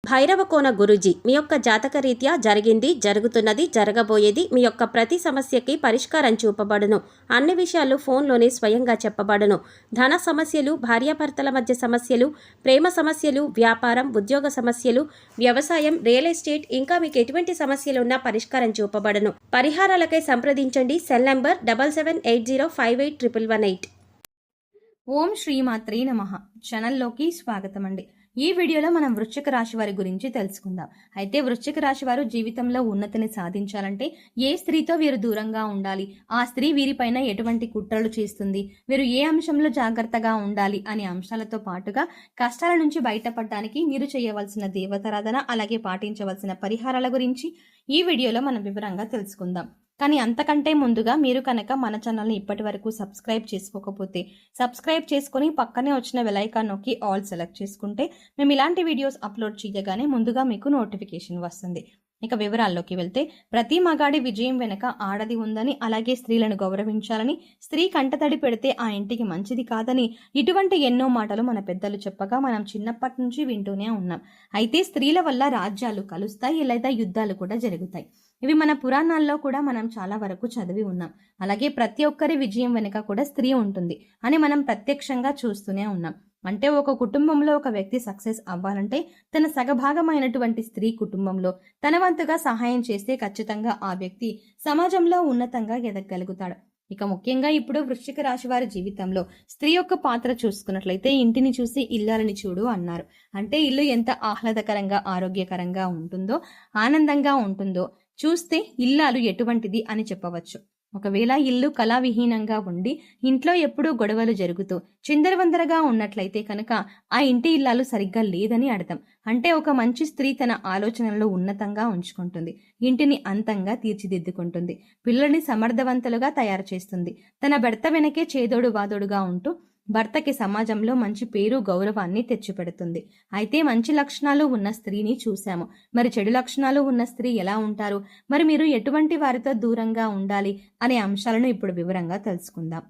భైరవకోన గురూజీ, మీ యొక్క జాతక రీత్యా జరిగింది, జరుగుతున్నది, జరగబోయేది, మీ యొక్క ప్రతి సమస్యకి పరిష్కారం చూపబడును. అన్ని విషయాలు ఫోన్లోనే స్వయంగా చెప్పబడును. ధన సమస్యలు, భార్యాభర్తల మధ్య సమస్యలు, ప్రేమ సమస్యలు, వ్యాపారం, ఉద్యోగ సమస్యలు, వ్యవసాయం, రియల్ ఎస్టేట్, ఇంకా మీకు ఎటువంటి సమస్యలు ఉన్నా పరిష్కారం చూపబడును. పరిహారాలకై సంప్రదించండి. Cell number 7780581118. ఓం శ్రీమాత్రే నమః. ఛానల్లోకి స్వాగతం అండి. ఈ వీడియోలో మనం వృశ్చిక రాశి వారి గురించి తెలుసుకుందాం. అయితే వృశ్చిక రాశి వారు జీవితంలో ఉన్నతిని సాధించాలంటే ఏ స్త్రీతో వీరు దూరంగా ఉండాలి, ఆ స్త్రీ వీరిపైన ఎటువంటి కుట్రలు చేస్తుంది, వీరు ఏ అంశంలో జాగ్రత్తగా ఉండాలి అనే అంశాలతో పాటుగా కష్టాల నుంచి బయటపడడానికి మీరు చేయవలసిన దేవతారాధన, అలాగే పాటించవలసిన పరిహారాల గురించి ఈ వీడియోలో మనం వివరంగా తెలుసుకుందాం. కానీ అంతకంటే ముందుగా మీరు కనుక మన ఛానల్ని ఇప్పటి వరకు సబ్స్క్రైబ్ చేసుకోకపోతే సబ్స్క్రైబ్ చేసుకుని పక్కనే వచ్చిన బెల్ ఐకాన్ నొక్కి ఆల్ సెలెక్ట్ చేసుకుంటే మేము ఇలాంటి వీడియోస్ అప్లోడ్ చేయగానే ముందుగా మీకు నోటిఫికేషన్ వస్తుంది. ఇక వివరాల్లోకి వెళ్తే, ప్రతి మగాడి విజయం వెనక ఆడది ఉందని, అలాగే స్త్రీలను గౌరవించాలని, స్త్రీ కంటతడి పెడితే ఆ ఇంటికి మంచిది కాదని ఇటువంటి ఎన్నో మాటలు మన పెద్దలు చెప్పగా మనం చిన్నప్పటి నుంచి వింటూనే ఉన్నాం. అయితే స్త్రీల వల్ల రాజ్యాలు కలుస్తాయి, లేదా యుద్ధాలు కూడా జరుగుతాయి. ఇవి మన పురాణాల్లో కూడా మనం చాలా వరకు చదివి ఉన్నాం. అలాగే ప్రతి ఒక్కరి విజయం వెనుక కూడా స్త్రీ ఉంటుంది అని మనం ప్రత్యక్షంగా చూస్తూనే ఉన్నాం. అంటే ఒక కుటుంబంలో ఒక వ్యక్తి సక్సెస్ అవ్వాలంటే తన సగభాగమైనటువంటి స్త్రీ కుటుంబంలో తన వంతుగా సహాయం చేస్తే ఖచ్చితంగా ఆ వ్యక్తి సమాజంలో ఉన్నతంగా ఎదగలుగుతాడు. ఇక ముఖ్యంగా ఇప్పుడు వృశ్చిక రాశి వారి జీవితంలో స్త్రీ యొక్క పాత్ర చూసుకున్నట్లయితే, ఇంటిని చూసి ఇల్లాలని చూడు అన్నారు. అంటే ఇల్లు ఎంత ఆహ్లాదకరంగా, ఆరోగ్యకరంగా ఉంటుందో, ఆనందంగా ఉంటుందో చూస్తే ఇల్లాలు ఎటువంటిది అని చెప్పవచ్చు. ఒకవేళ ఇల్లు కళావిహీనంగా ఉండి ఇంట్లో ఎప్పుడూ గొడవలు జరుగుతూ చిందరవందరగా ఉన్నట్లయితే కనుక ఆ ఇంటి ఇల్లాలు సరిగ్గా లేదని అర్థం. అంటే ఒక మంచి స్త్రీ తన ఆలోచనలను ఉన్నతంగా ఉంచుకుంటుంది, ఇంటిని అంతంగా తీర్చిదిద్దుకుంటుంది, పిల్లల్ని సమర్థవంతులుగా తయారు చేస్తుంది, తన భర్త వెనకే చేదోడు వాదోడుగా ఉంటూ భర్తకి సమాజంలో మంచి పేరు, గౌరవాన్ని తెచ్చిపెడుతుంది. అయితే మంచి లక్షణాలు ఉన్న స్త్రీని చూశాము. మరి చెడు లక్షణాలు ఉన్న స్త్రీ ఎలా ఉంటారు, మరి మీరు ఎటువంటి వారితో దూరంగా ఉండాలి అనే అంశాలను ఇప్పుడు వివరంగా తెలుసుకుందాం.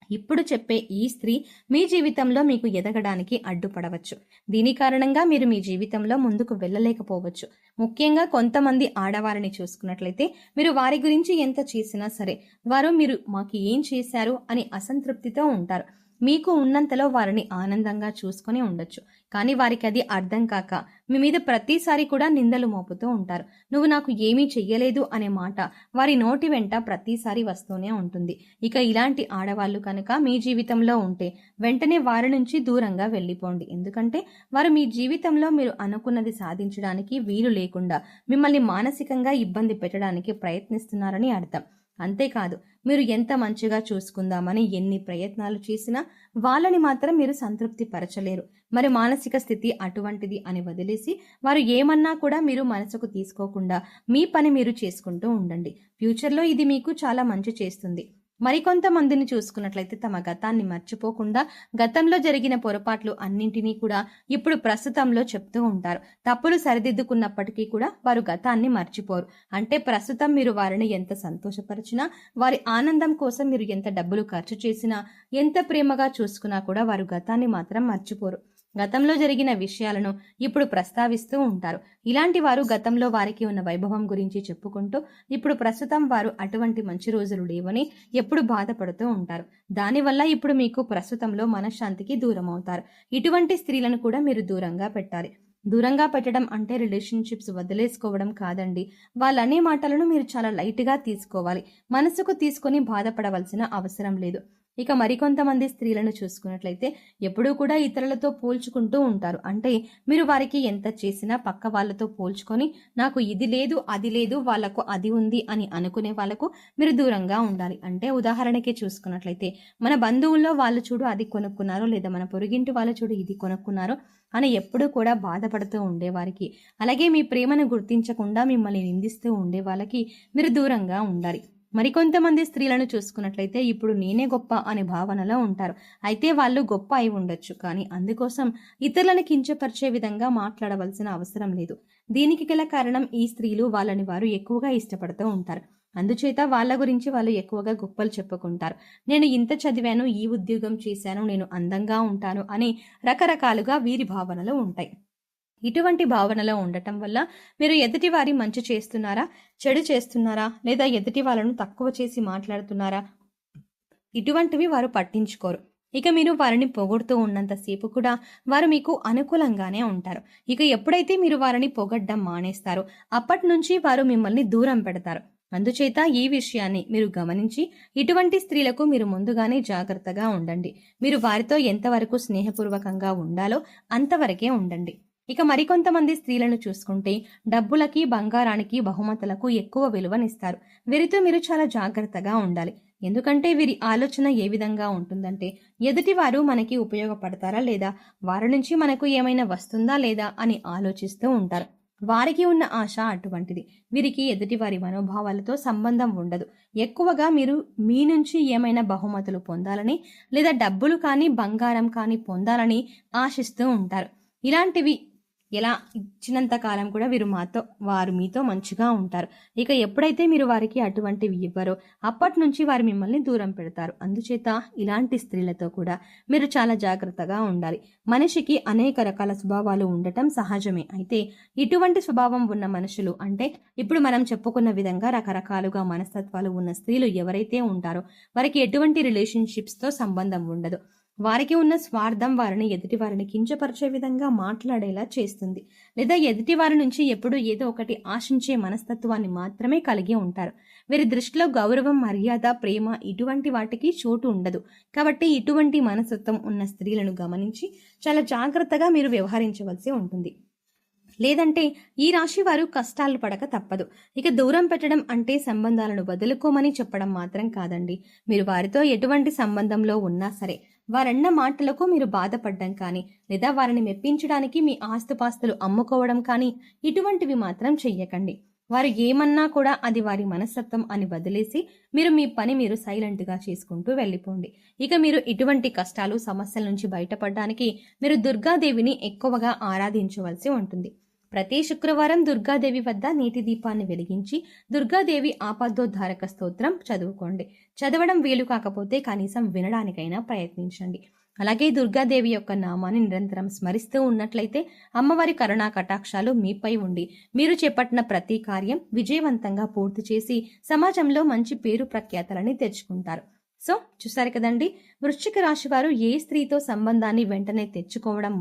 ఇప్పుడు చెప్పే ఈ స్త్రీ మీ జీవితంలో మీకు ఎదగడానికి అడ్డుపడవచ్చు. దీని కారణంగా మీరు మీ జీవితంలో ముందుకు వెళ్ళలేకపోవచ్చు. ముఖ్యంగా కొంతమంది ఆడవారిని చూసుకున్నట్లయితే, మీరు వారి గురించి ఎంత చేసినా సరే వారు మీరు మాకు ఏం చేశారు అని అసంతృప్తితో ఉంటారు. మీకు ఉన్నంతలో వారిని ఆనందంగా చూసుకొని ఉండొచ్చు, కానీ వారికి అది అర్థం కాక మీ మీద ప్రతిసారి కూడా నిందలు మోపుతూ ఉంటారు. నువ్వు నాకు ఏమీ చెయ్యలేదు అనే మాట వారి నోటి వెంట ప్రతిసారి వస్తూనే ఉంటుంది. ఇక ఇలాంటి ఆడవాళ్ళు కనుక మీ జీవితంలో ఉంటే వెంటనే వారి నుంచి దూరంగా వెళ్ళిపోండి. ఎందుకంటే వారు మీ జీవితంలో మీరు అనుకున్నది సాధించడానికి వీలు లేకుండా మిమ్మల్ని మానసికంగా ఇబ్బంది పెట్టడానికి ప్రయత్నిస్తున్నారని అర్థం. అంతేకాదు, మీరు ఎంత మంచిగా చూసుకుందామని ఎన్ని ప్రయత్నాలు చేసినా వాళ్ళని మాత్రం మీరు సంతృప్తి పరచలేరు. మరి మానసిక స్థితి అటువంటిది అని వదిలేసి వారు ఏమన్నా కూడా మీరు మనసుకు తీసుకోకుండా మీ పని మీరు చేసుకుంటూ ఉండండి. ఫ్యూచర్లో ఇది మీకు చాలా మంచి చేస్తుంది. మరికొంతమందిని చూసుకున్నట్లయితే తమ గతాన్ని మర్చిపోకుండా గతంలో జరిగిన పొరపాట్లు అన్నింటినీ కూడా ఇప్పుడు ప్రస్తుతంలో చెప్తూ ఉంటారు. తప్పులు సరిదిద్దుకున్నప్పటికీ కూడా వారు గతాన్ని మర్చిపోరు. అంటే ప్రస్తుతం మీరు వారిని ఎంత సంతోషపరిచినా, వారి ఆనందం కోసం మీరు ఎంత డబ్బులు ఖర్చు చేసినా, ఎంత ప్రేమగా చూసుకున్నా కూడా వారు గతాన్ని మాత్రం మర్చిపోరు. గతంలో జరిగిన విషయాలను ఇప్పుడు ప్రస్తావిస్తూ ఉంటారు. ఇలాంటి వారు గతంలో వారికి ఉన్న వైభవం గురించి చెప్పుకుంటూ ఇప్పుడు ప్రస్తుతం వారు అటువంటి మంచి రోజులు లేవని ఎప్పుడు బాధపడుతూ ఉంటారు. దానివల్ల ఇప్పుడు మీకు ప్రస్తుతంలో మనశ్శాంతికి దూరం అవుతారు. ఇటువంటి స్త్రీలను కూడా మీరు దూరంగా పెట్టాలి. దూరంగా పెట్టడం అంటే రిలేషన్షిప్స్ వదిలేసుకోవడం కాదండి. వాళ్ళనే మాటలను మీరు చాలా లైట్గా తీసుకోవాలి. మనసుకు తీసుకొని బాధపడవలసిన అవసరం లేదు. ఇక మరికొంతమంది స్త్రీలను చూసుకున్నట్లయితే ఎప్పుడూ కూడా ఇతరులతో పోల్చుకుంటూ ఉంటారు. అంటే మీరు వారికి ఎంత చేసినా పక్క వాళ్ళతో పోల్చుకొని నాకు ఇది లేదు, అది లేదు, వాళ్ళకు అది ఉంది అని అనుకునే వాళ్ళకు మీరు దూరంగా ఉండాలి. అంటే ఉదాహరణకి చూసుకున్నట్లయితే మన బంధువుల్లో వాళ్ళు చూడు అది కొనుక్కున్నారు, లేదా మన పొరుగింటి వాళ్ళు చూడు ఇది కొనుక్కున్నారు అని ఎప్పుడూ కూడా బాధపడుతూ ఉండేవారికి, అలాగే మీ ప్రేమను గుర్తించకుండా మిమ్మల్ని నిందిస్తూ ఉండే వాళ్ళకి మీరు దూరంగా ఉండాలి. మరికొంతమంది స్త్రీలను చూసుకున్నట్లయితే ఇప్పుడు నేనే గొప్ప అనే భావనలో ఉంటారు. అయితే వాళ్ళు గొప్ప అయి ఉండొచ్చు, కానీ అందుకోసం ఇతరులను కించపరిచే విధంగా మాట్లాడవలసిన అవసరం లేదు. దీనికి గల కారణం ఈ స్త్రీలు వాళ్ళని వారు ఎక్కువగా ఇష్టపడుతూ ఉంటారు. అందుచేత వాళ్ళ గురించి వాళ్ళు ఎక్కువగా గొప్పలు చెప్పుకుంటారు. నేను ఇంత చదివాను, ఈ ఉద్యోగం చేశాను, నేను అందంగా ఉంటాను అని రకరకాలుగా వీరి భావనలు ఉంటాయి. ఇటువంటి భావనలో ఉండటం వల్ల మీరు ఎదుటి వారి మంచి చేస్తున్నారా, చెడు చేస్తున్నారా, లేదా ఎదుటి వాళ్ళను తక్కువ చేసి మాట్లాడుతున్నారా, ఇటువంటివి వారు పట్టించుకోరు. ఇక మీరు వారిని పొగుడుతూ ఉన్నంతసేపు కూడా వారు మీకు అనుకూలంగానే ఉంటారు. ఇక ఎప్పుడైతే మీరు వారిని పొగడ్డం మానేస్తారో అప్పటి నుంచి వారు మిమ్మల్ని దూరం పెడతారు. అందుచేత ఈ విషయాన్ని మీరు గమనించి ఇటువంటి స్త్రీలకు మీరు ముందుగానే జాగ్రత్తగా ఉండండి. మీరు వారితో ఎంతవరకు స్నేహపూర్వకంగా ఉండాలో అంతవరకే ఉండండి. ఇక మరికొంతమంది స్త్రీలను చూసుకుంటే డబ్బులకి, బంగారానికి, బహుమతులకు ఎక్కువ విలువనిస్తారు. వీరితో మీరు చాలా జాగ్రత్తగా ఉండాలి. ఎందుకంటే వీరి ఆలోచన ఏ విధంగా ఉంటుందంటే ఎదుటివారు మనకి ఉపయోగపడతారా లేదా, వారి నుంచి మనకు ఏమైనా వస్తుందా లేదా అని ఆలోచిస్తూ ఉంటారు. వారికి ఉన్న ఆశ అటువంటిది. వీరికి ఎదుటివారి మనోభావాలతో సంబంధం ఉండదు. ఎక్కువగా మీరు మీ నుంచి ఏమైనా బహుమతులు పొందాలని లేదా డబ్బులు కానీ బంగారం కానీ పొందాలని ఆశిస్తూ ఉంటారు. ఇలాంటివి ఎలా ఇచ్చినంత కాలం కూడా వారు మీతో మంచిగా ఉంటారు. ఇక ఎప్పుడైతే మీరు వారికి అటువంటివి ఇవ్వరో అప్పటి నుంచి వారు మిమ్మల్ని దూరం పెడతారు. అందుచేత ఇలాంటి స్త్రీలతో కూడా మీరు చాలా జాగ్రత్తగా ఉండాలి. మనిషికి అనేక రకాల స్వభావాలు ఉండటం సహజమే. అయితే ఇటువంటి స్వభావం ఉన్న మనుషులు అంటే ఇప్పుడు మనం చెప్పుకున్న విధంగా రకరకాలుగా మనస్తత్వాలు ఉన్న స్త్రీలు ఎవరైతే ఉంటారో వారికి ఎటువంటి రిలేషన్షిప్స్తో సంబంధం ఉండదు. వారికి ఉన్న స్వార్థం వారిని ఎదుటి వారిని కించపరిచే విధంగా మాట్లాడేలా చేస్తుంది. లేదా ఎదుటి వారి నుంచి ఎప్పుడూ ఏదో ఒకటి ఆశించే మనస్తత్వాన్ని మాత్రమే కలిగి ఉంటారు. వీరి దృష్టిలో గౌరవం, మర్యాద, ప్రేమ ఇటువంటి వాటికి చోటు ఉండదు. కాబట్టి ఇటువంటి మనస్తత్వం ఉన్న స్త్రీలను గమనించి చాలా జాగ్రత్తగా మీరు వ్యవహరించవలసి ఉంటుంది. లేదంటే ఈ రాశి వారు కష్టాలు పడక తప్పదు. ఇక దూరం పెట్టడం అంటే సంబంధాలను వదులుకోమని చెప్పడం మాత్రం కాదండి. మీరు వారితో ఎటువంటి సంబంధంలో ఉన్నా సరే వారన్న మాటలకు మీరు బాధపడడం కానీ లేదా వారిని మెప్పించడానికి మీ ఆస్తుపాస్తులు అమ్ముకోవడం కానీ ఇటువంటివి మాత్రం చెయ్యకండి. వారు ఏమన్నా కూడా అది వారి మనస్తత్వం అని వదిలేసి మీరు మీ పని మీరు సైలెంట్గా చేసుకుంటూ వెళ్ళిపోండి. ఇక మీరు ఇటువంటి కష్టాలు, సమస్యల నుంచి బయటపడడానికి మీరు దుర్గాదేవిని ఎక్కువగా ఆరాధించవలసి ఉంటుంది. ప్రతి శుక్రవారం దుర్గాదేవి వద్ద నీటి దీపాన్ని వెలిగించి దుర్గాదేవి ఆపద్దోద్ధారక స్తోత్రం చదువుకోండి. చదవడం వీలు కాకపోతే కనీసం వినడానికైనా ప్రయత్నించండి. అలాగే దుర్గాదేవి యొక్క నామాన్ని నిరంతరం స్మరిస్తూ ఉన్నట్లయితే అమ్మవారి కరుణా కటాక్షాలు మీపై ఉండి మీరు చేపట్టిన ప్రతి కార్యం విజయవంతంగా పూర్తి చేసి సమాజంలో మంచి పేరు ప్రఖ్యాతలని తెచ్చుకుంటారు. సో చూసారు కదండి, వృశ్చిక రాశి వారు ఏ స్త్రీతో సంబంధాన్ని వెంటనే తెంచుకోవడం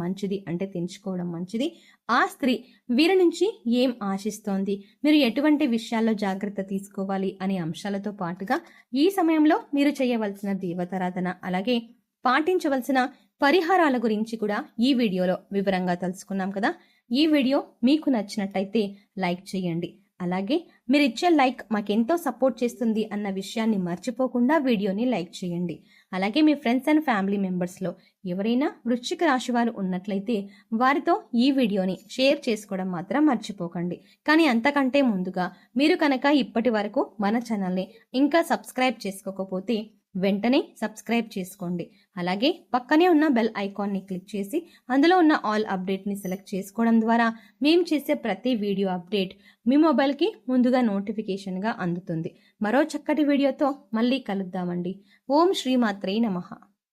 మంచిది, ఆ స్త్రీ వీరి నుంచి ఏం ఆశిస్తోంది, మీరు ఎటువంటి విషయాల్లో జాగ్రత్త తీసుకోవాలి అనే అంశాలతో పాటుగా ఈ సమయంలో మీరు చేయవలసిన దేవతారాధన అలాగే పాటించవలసిన పరిహారాల గురించి కూడా ఈ వీడియోలో వివరంగా తెలుసుకున్నాం కదా. ఈ వీడియో మీకు నచ్చినట్టయితే లైక్ చేయండి. అలాగే మీరు ఇచ్చే లైక్ మాకెంతో సపోర్ట్ చేస్తుంది అన్న విషయాన్ని మర్చిపోకుండా వీడియోని లైక్ చేయండి. అలాగే మీ ఫ్రెండ్స్ అండ్ ఫ్యామిలీ మెంబర్స్లో ఎవరైనా వృశ్చిక రాశి వారు ఉన్నట్లయితే వారితో ఈ వీడియోని షేర్ చేసుకోవడం మాత్రం మర్చిపోకండి. కానీ అంతకంటే ముందుగా మీరు కనుక ఇప్పటి వరకు మన ఛానల్ని ఇంకా సబ్స్క్రైబ్ చేసుకోకపోతే వెంటనే సబ్స్క్రైబ్ చేసుకోండి. అలాగే పక్కనే ఉన్న బెల్ ఐకాన్ని క్లిక్ చేసి అందులో ఉన్న ఆల్ అప్డేట్ని సెలెక్ట్ చేసుకోవడం ద్వారా మేము చేసే ప్రతి వీడియో అప్డేట్ మీ మొబైల్కి ముందుగా నోటిఫికేషన్గా అందుతుంది. మరో చక్కటి వీడియోతో మళ్ళీ కలుద్దామండి. ఓం శ్రీమాత్రే నమః.